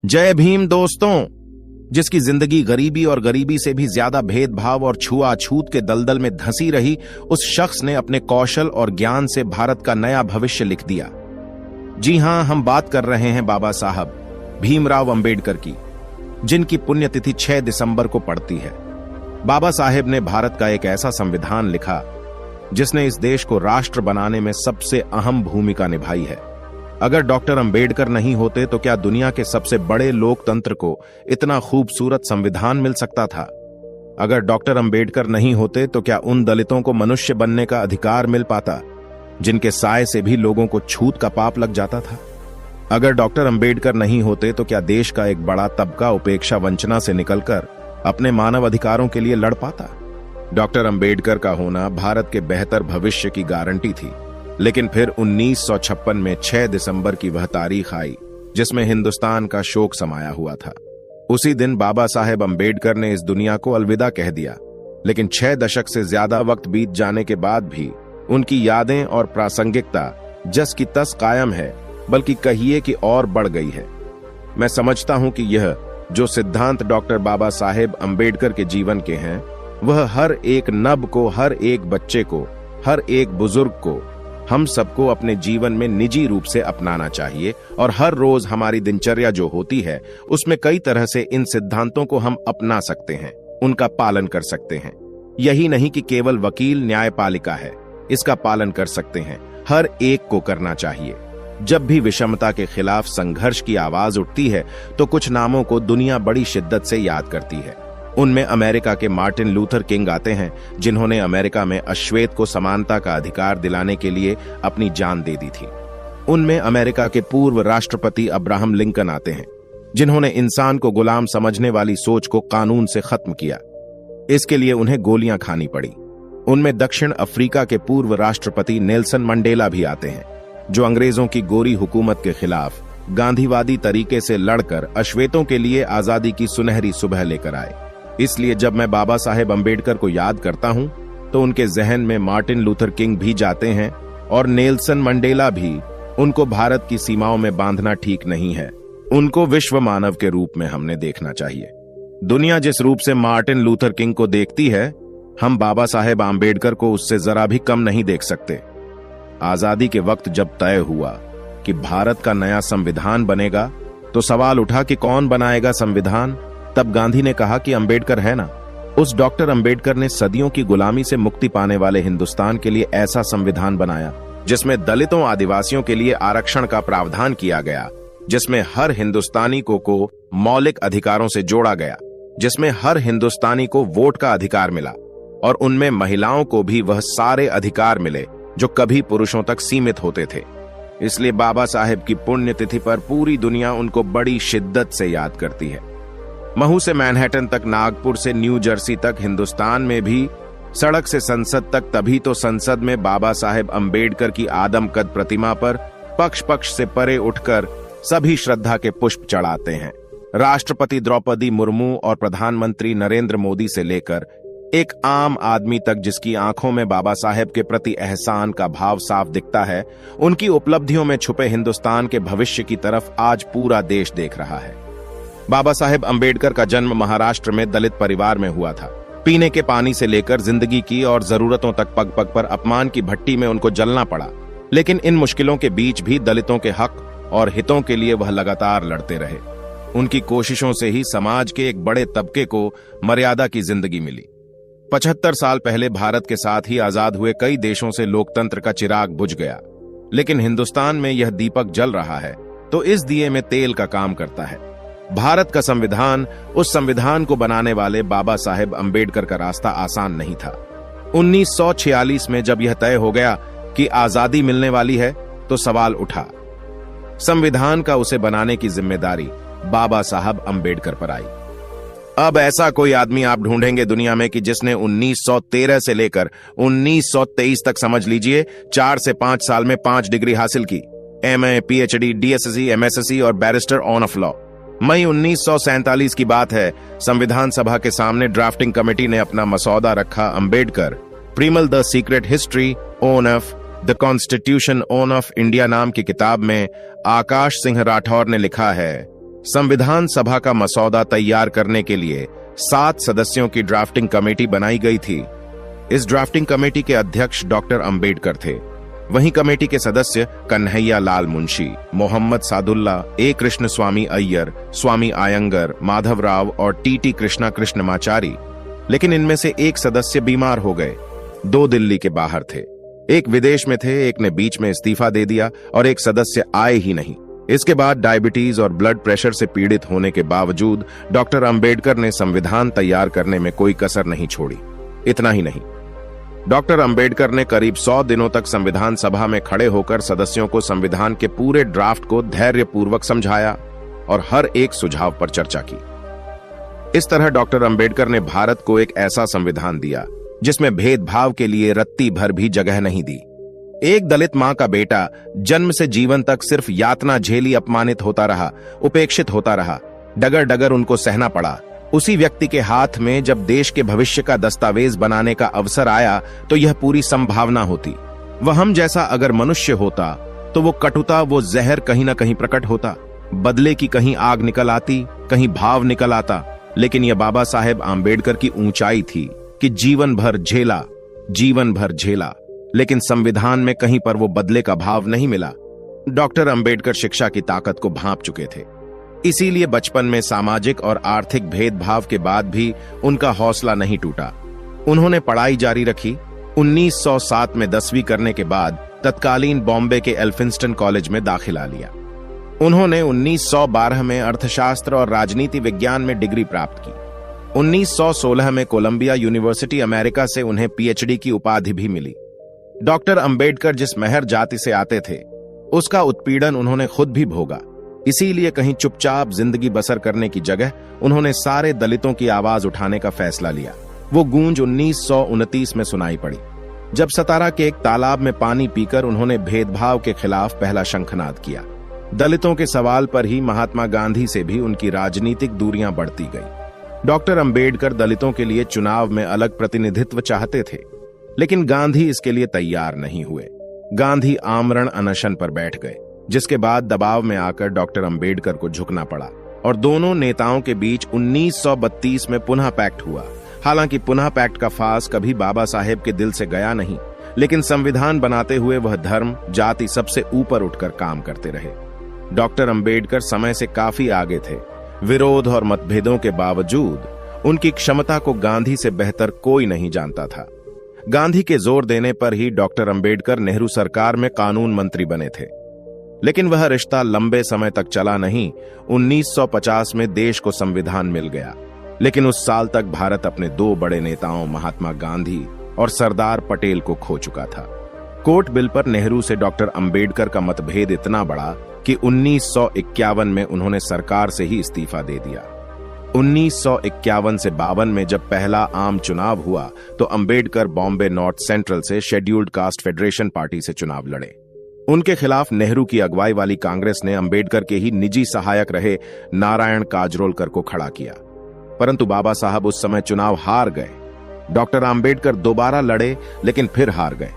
जय भीम दोस्तों। जिसकी जिंदगी गरीबी और गरीबी से भी ज्यादा भेदभाव और छुआछूत के दलदल में धंसी रही, उस शख्स ने अपने कौशल और ज्ञान से भारत का नया भविष्य लिख दिया। जी हां, हम बात कर रहे हैं बाबा साहब भीमराव अंबेडकर की, जिनकी पुण्यतिथि 6 दिसंबर को पड़ती है। बाबा साहेब ने भारत का एक ऐसा संविधान लिखा जिसने इस देश को राष्ट्र बनाने में सबसे अहम भूमिका निभाई है। अगर डॉक्टर अंबेडकर नहीं होते तो क्या दुनिया के सबसे बड़े लोकतंत्र को इतना खूबसूरत संविधान मिल सकता था? अगर डॉक्टर अंबेडकर नहीं होते तो क्या उन दलितों को मनुष्य बनने का अधिकार मिल पाता जिनके साए से भी लोगों को छूत का पाप लग जाता था? अगर डॉक्टर अंबेडकर नहीं होते तो क्या देश का एक बड़ा तबका उपेक्षा वंचना से निकलकर अपने मानव अधिकारों के लिए लड़ पाता? डॉक्टर अंबेडकर का होना भारत के बेहतर भविष्य की गारंटी थी। लेकिन फिर 1956 में 6 दिसंबर की वह तारीख आई जिसमें हिंदुस्तान का शोक समाया हुआ था। उसी दिन बाबा साहेब अंबेडकर ने इस दुनिया को अलविदा कह दिया। लेकिन 6 दशक से ज्यादा वक्त बीत जाने के बाद भी उनकी यादें और प्रासंगिकता जस की तस कायम है, बल्कि कहिए कि और बढ़ गई है। मैं समझता हूं कि यह जो सिद्धांत डॉक्टर बाबा साहेब अंबेडकर के जीवन के हैं, वह हर एक नब को, हर एक बच्चे को, हर एक बुजुर्ग को, हम सबको अपने जीवन में निजी रूप से अपनाना चाहिए। और हर रोज हमारी दिनचर्या जो होती है उसमें कई तरह से इन सिद्धांतों को हम अपना सकते हैं, उनका पालन कर सकते हैं। यही नहीं कि केवल वकील न्यायपालिका है, इसका पालन कर सकते हैं, हर एक को करना चाहिए। जब भी विषमता के खिलाफ संघर्ष की आवाज उठती है तो कुछ नामों को दुनिया बड़ी शिद्दत से याद करती है। उनमें अमेरिका के मार्टिन लूथर किंग आते हैं, जिन्होंने अमेरिका में अश्वेत को समानता का अधिकार दिलाने के लिए अपनी जान दे दी थी। उनमें अमेरिका के पूर्व राष्ट्रपति अब्राहम लिंकन आते हैं, जिन्होंने इंसान को गुलाम समझने वाली सोच को कानून से खत्म किया। इसके लिए उन्हें गोलियां खानी पड़ी। उनमें दक्षिण अफ्रीका के पूर्व राष्ट्रपति नेल्सन मंडेला भी आते हैं, जो अंग्रेजों की गोरी हुकूमत के खिलाफ गांधीवादी तरीके से लड़कर अश्वेतों के लिए आजादी की सुनहरी सुबह लेकर आए। इसलिए जब मैं बाबा साहेब अंबेडकर को याद करता हूं तो उनके जहन में मार्टिन लूथर किंग भी जाते हैं और नेल्सन मंडेला भी। उनको भारत की सीमाओं में बांधना ठीक नहीं है, उनको विश्व मानव के रूप में हमने देखना चाहिए। दुनिया जिस रूप से मार्टिन लूथर किंग को देखती है, हम बाबा साहेब अंबेडकर को उससे जरा भी कम नहीं देख सकते। आजादी के वक्त जब तय हुआ कि भारत का नया संविधान बनेगा तो सवाल उठा कि कौन बनाएगा संविधान। तब गांधी ने कहा कि अंबेडकर है ना। उस डॉक्टर अंबेडकर ने सदियों की गुलामी से मुक्ति पाने वाले हिंदुस्तान के लिए ऐसा संविधान बनाया जिसमें दलितों आदिवासियों के लिए आरक्षण का प्रावधान किया गया, जिसमें हर हिंदुस्तानी को मौलिक अधिकारों से जोड़ा गया, जिसमें हर हिंदुस्तानी को वोट का अधिकार मिला और उनमें महिलाओं को भी वह सारे अधिकार मिले जो कभी पुरुषों तक सीमित होते थे। इसलिए बाबा साहेब की पुण्यतिथि पर पूरी दुनिया उनको बड़ी शिद्दत से याद करती है। महू से मैनहट्टन तक, नागपुर से न्यू जर्सी तक, हिंदुस्तान में भी सड़क से संसद तक, तभी तो संसद में बाबा साहेब अंबेडकर की आदमकद प्रतिमा पर पक्ष पक्ष से परे उठकर सभी श्रद्धा के पुष्प चढ़ाते हैं। राष्ट्रपति द्रौपदी मुर्मू और प्रधानमंत्री नरेंद्र मोदी से लेकर एक आम आदमी तक, जिसकी आंखों में बाबा साहेब के प्रति एहसान का भाव साफ दिखता है, उनकी उपलब्धियों में छुपे हिंदुस्तान के भविष्य की तरफ आज पूरा देश देख रहा है। बाबा साहेब अंबेडकर का जन्म महाराष्ट्र में दलित परिवार में हुआ था। पीने के पानी से लेकर जिंदगी की और जरूरतों तक पग पग पर अपमान की भट्टी में उनको जलना पड़ा। लेकिन इन मुश्किलों के बीच भी दलितों के हक और हितों के लिए वह लगातार लड़ते रहे। उनकी कोशिशों से ही समाज के एक बड़े तबके को मर्यादा की जिंदगी मिली। 75 साल पहले भारत के साथ ही आजाद हुए कई देशों से लोकतंत्र का चिराग बुझ गया, लेकिन हिंदुस्तान में यह दीपक जल रहा है तो इस दिए में तेल का काम करता है। भारत का संविधान, उस संविधान को बनाने वाले बाबा साहेब अंबेडकर का रास्ता आसान नहीं था। 1946 में जब यह तय हो गया कि आजादी मिलने वाली है तो सवाल उठा। संविधान का उसे बनाने की जिम्मेदारी बाबा साहब अंबेडकर पर आई। अब ऐसा कोई आदमी आप ढूंढेंगे दुनिया में कि जिसने 1913 से लेकर 1923 तक, समझ लीजिए 4 से 5 साल में 5 डिग्री हासिल की, एमए, पीएचडी, डीएसएससी, एमएसएससी और बैरिस्टर ऑन ऑफ लॉ। मई 1947 की बात है, संविधान सभा के सामने ड्राफ्टिंग कमेटी ने अपना मसौदा रखा। Ambedkar preamble the secret history of the constitution of India नाम की किताब में आकाश सिंह राठौर ने लिखा है, संविधान सभा का मसौदा तैयार करने के लिए 7 सदस्यों की ड्राफ्टिंग कमेटी बनाई गई थी। इस ड्राफ्टिंग कमेटी के अध्यक्ष डॉक्टर अंबेडकर थे। वहीं कमेटी के सदस्य कन्हैया लाल मुंशी, मोहम्मद सादुल्ला, ए कृष्ण स्वामी अय्यर, स्वामी आयंगर, माधवराव और टी कृष्णा कृष्णमाचारी। लेकिन इनमें से एक सदस्य बीमार हो गए। 2 दिल्ली के बाहर थे, एक विदेश में थे, एक ने बीच में इस्तीफा दे दिया और एक सदस्य आए ही नहीं। इसके बाद डायबिटीज और ब्लड प्रेशर से पीड़ित होने के बावजूद डॉक्टर अंबेडकर ने संविधान तैयार करने में कोई कसर नहीं छोड़ी। इतना ही नहीं, डॉक्टर अंबेडकर ने करीब 100 दिनों तक संविधान सभा में खड़े होकर सदस्यों को संविधान के पूरे ड्राफ्ट को धैर्यपूर्वक समझाया और हर एक सुझाव पर चर्चा की। इस तरह डॉक्टर अंबेडकर ने भारत को एक ऐसा संविधान दिया जिसमें भेदभाव के लिए रत्ती भर भी जगह नहीं दी। एक दलित मां का बेटा जन्म से जीवन तक सिर्फ यातना झेली, अपमानित होता रहा, उपेक्षित होता रहा, डगर डगर उनको सहना पड़ा। उसी व्यक्ति के हाथ में जब देश के भविष्य का दस्तावेज बनाने का अवसर आया तो यह पूरी संभावना होती। वह हम जैसा अगर मनुष्य होता तो वो कटुता, वो जहर कहीं ना कहीं प्रकट होता। बदले की कहीं आग निकल आती, कहीं भाव निकल आता। लेकिन यह बाबा साहेब आंबेडकर की ऊंचाई थी कि जीवन भर झेला, लेकिन संविधान में कहीं पर वो बदले का भाव नहीं मिला। डॉक्टर अंबेडकर शिक्षा की ताकत को भांप चुके थे। इसीलिए बचपन में सामाजिक और आर्थिक भेदभाव के बाद भी उनका हौसला नहीं टूटा। उन्होंने पढ़ाई जारी रखी। 1907 में 10वीं करने के बाद तत्कालीन बॉम्बे के एल्फिंस्टन कॉलेज में दाखिला लिया। उन्होंने 1912 में अर्थशास्त्र और राजनीति विज्ञान में डिग्री प्राप्त की। 1916 में कोलंबिया यूनिवर्सिटी अमेरिका से उन्हें पीएचडी की उपाधि भी मिली। डॉक्टर अंबेडकर जिस महर जाति से आते थे उसका उत्पीड़न उन्होंने खुद भी भोगा। इसीलिए कहीं चुपचाप जिंदगी बसर करने की जगह उन्होंने सारे दलितों की आवाज उठाने का फैसला लिया। वो गूंज 1929 में सुनाई पड़ी, जब सतारा के एक तालाब में पानी पीकर उन्होंने भेदभाव के खिलाफ पहला शंखनाद किया। दलितों के सवाल पर ही महात्मा गांधी से भी उनकी राजनीतिक दूरियां बढ़ती गई। डॉक्टर अंबेडकर दलितों के लिए चुनाव में अलग प्रतिनिधित्व चाहते थे, लेकिन गांधी इसके लिए तैयार नहीं हुए। गांधी आमरण अनशन पर बैठ गए, जिसके बाद दबाव में आकर डॉक्टर अंबेडकर को झुकना पड़ा और दोनों नेताओं के बीच 1932 में पुनः पैक्ट हुआ। हालांकि पुनः पैक्ट का फास कभी बाबा साहेब के दिल से गया नहीं, लेकिन संविधान बनाते हुए वह धर्म, जाति सबसे ऊपर उठकर काम करते रहे। डॉक्टर अंबेडकर समय से काफी आगे थे। विरोध और मतभेदों के बावजूद उनकी क्षमता को गांधी से बेहतर कोई नहीं जानता था। गांधी के जोर देने पर ही डॉक्टर अंबेडकर नेहरू सरकार में कानून मंत्री बने थे, लेकिन वह रिश्ता लंबे समय तक चला नहीं। 1950 में देश को संविधान मिल गया, लेकिन उस साल तक भारत अपने 2 बड़े नेताओं महात्मा गांधी और सरदार पटेल को खो चुका था। कोर्ट बिल पर नेहरू से डॉक्टर अंबेडकर का मतभेद इतना बड़ा कि 1951 में उन्होंने सरकार से ही इस्तीफा दे दिया। 1951 से 52 में जब पहला आम चुनाव हुआ तो अंबेडकर बॉम्बे नॉर्थ सेंट्रल से शेड्यूल्ड कास्ट फेडरेशन पार्टी से चुनाव लड़े। उनके खिलाफ नेहरू की अगुवाई वाली कांग्रेस ने अंबेडकर के ही निजी सहायक रहे नारायण काजरोलकर को खड़ा किया, परंतु बाबा साहब उस समय चुनाव हार गए। डॉक्टर अंबेडकर दोबारा लड़े, लेकिन फिर हार गए।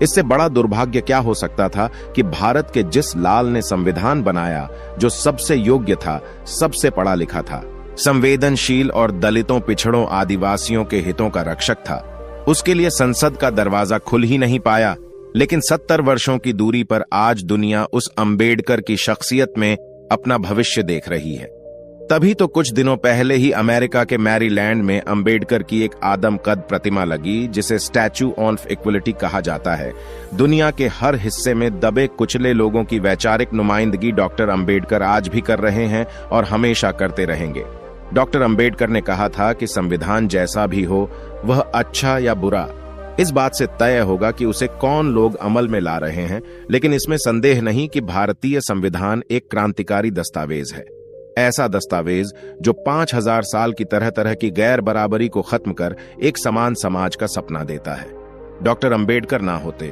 इससे बड़ा दुर्भाग्य क्या हो सकता था कि भारत के जिस लाल ने संविधान बनाया, जो सबसे योग्य था, सबसे पढ़ा लिखा था, संवेदनशील और दलितों, पिछड़ों, आदिवासियों के हितों का रक्षक था, उसके लिए संसद का दरवाजा खुल ही नहीं पाया। लेकिन 70 वर्षों की दूरी पर आज दुनिया उस अंबेडकर की शख्सियत में अपना भविष्य देख रही है। तभी तो कुछ दिनों पहले ही अमेरिका के मैरीलैंड में अंबेडकर की एक आदमकद प्रतिमा लगी, जिसे स्टैच्यू ऑफ इक्वलिटी कहा जाता है। दुनिया के हर हिस्से में दबे कुचले लोगों की वैचारिक नुमाइंदगी डॉक्टर अंबेडकर आज भी कर रहे हैं और हमेशा करते रहेंगे। डॉक्टर अंबेडकर ने कहा था कि संविधान जैसा भी हो, वह अच्छा या बुरा, इस बात से तय होगा कि उसे कौन लोग अमल में ला रहे हैं, लेकिन इसमें संदेह नहीं कि भारतीय संविधान एक क्रांतिकारी दस्तावेज है। ऐसा दस्तावेज जो 5000 साल की तरह तरह की गैर बराबरी को खत्म कर एक समान समाज का सपना देता है। डॉक्टर अंबेडकर ना होते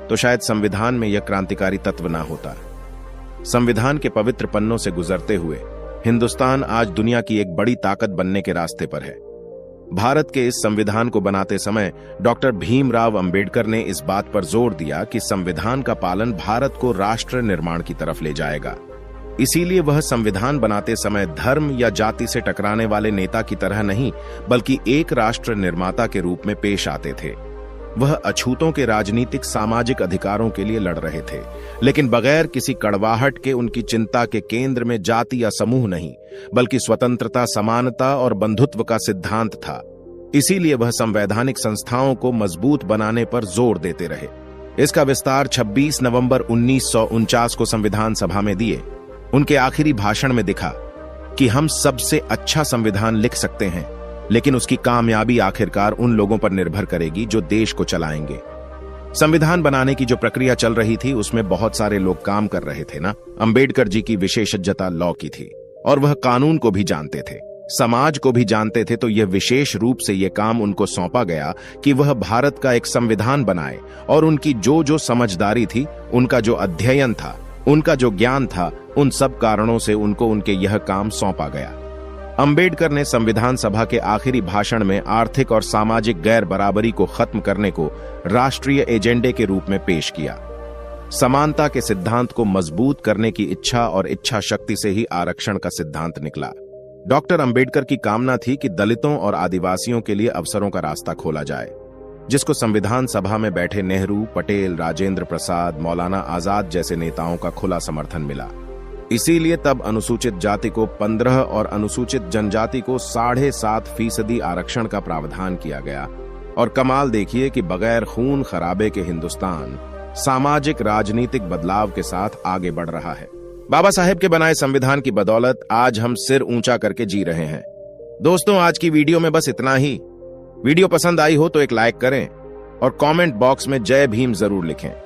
तो शायद संविधान में यह क्रांतिकारी तत्व ना होता। संविधान के पवित्र पन्नों से गुजरते हुए हिंदुस्तान आज दुनिया की एक बड़ी ताकत बनने के रास्ते पर है। भारत के इस संविधान को बनाते समय डॉक्टर भीमराव अंबेडकर ने इस बात पर जोर दिया कि संविधान का पालन भारत को राष्ट्र निर्माण की तरफ ले जाएगा। इसीलिए वह संविधान बनाते समय धर्म या जाति से टकराने वाले नेता की तरह नहीं, बल्कि एक राष्ट्र निर्माता के रूप में पेश आते थे। वह अछूतों के राजनीतिक सामाजिक अधिकारों के लिए लड़ रहे थे, लेकिन बगैर किसी कड़वाहट के। उनकी चिंता के केंद्र में जाति या समूह नहीं, बल्कि स्वतंत्रता, समानता और बंधुत्व का सिद्धांत था। इसीलिए वह संवैधानिक संस्थाओं को मजबूत बनाने पर जोर देते रहे। इसका विस्तार 26 नवंबर 1949 को संविधान सभा में दिए। उनके आखिरी भाषण में दिखा कि हम सबसे अच्छा संविधान लिख सकते हैं, लेकिन उसकी कामयाबी आखिरकार उन लोगों पर निर्भर करेगी जो देश को चलाएंगे। संविधान बनाने की जो प्रक्रिया चल रही थी, उसमें बहुत सारे लोग काम कर रहे थे ना। अंबेडकर जी की विशेषज्ञता लॉ की थी और वह कानून को भी जानते थे, समाज को भी जानते थे। तो यह विशेष रूप से यह काम उनको सौंपा गया कि वह भारत का एक संविधान बनाए। और उनकी जो समझदारी थी, उनका जो अध्ययन था, उनका जो ज्ञान था, उन सब कारणों से उनको उनके यह काम सौंपा गया। अंबेडकर ने संविधान सभा के आखिरी भाषण में आर्थिक और सामाजिक गैर बराबरी को खत्म करने को राष्ट्रीय एजेंडे के रूप में पेश किया। समानता के सिद्धांत को मजबूत करने की इच्छा और इच्छा शक्ति से ही आरक्षण का सिद्धांत निकला। डॉक्टर अंबेडकर की कामना थी कि दलितों और आदिवासियों के लिए अवसरों का रास्ता खोला जाए, जिसको संविधान सभा में बैठे नेहरू, पटेल, राजेंद्र प्रसाद, मौलाना आजाद जैसे नेताओं का खुला समर्थन मिला। इसीलिए तब अनुसूचित जाति को 15 और अनुसूचित जनजाति को 7.5% आरक्षण का प्रावधान किया गया। और कमाल देखिए कि बगैर खून खराबे के हिंदुस्तान सामाजिक राजनीतिक बदलाव के साथ आगे बढ़ रहा है। बाबा साहेब के बनाए संविधान की बदौलत आज हम सिर ऊंचा करके जी रहे हैं। दोस्तों, आज की वीडियो में बस इतना ही। वीडियो पसंद आई हो तो एक लाइक करें और कमेंट बॉक्स में जय भीम जरूर लिखें।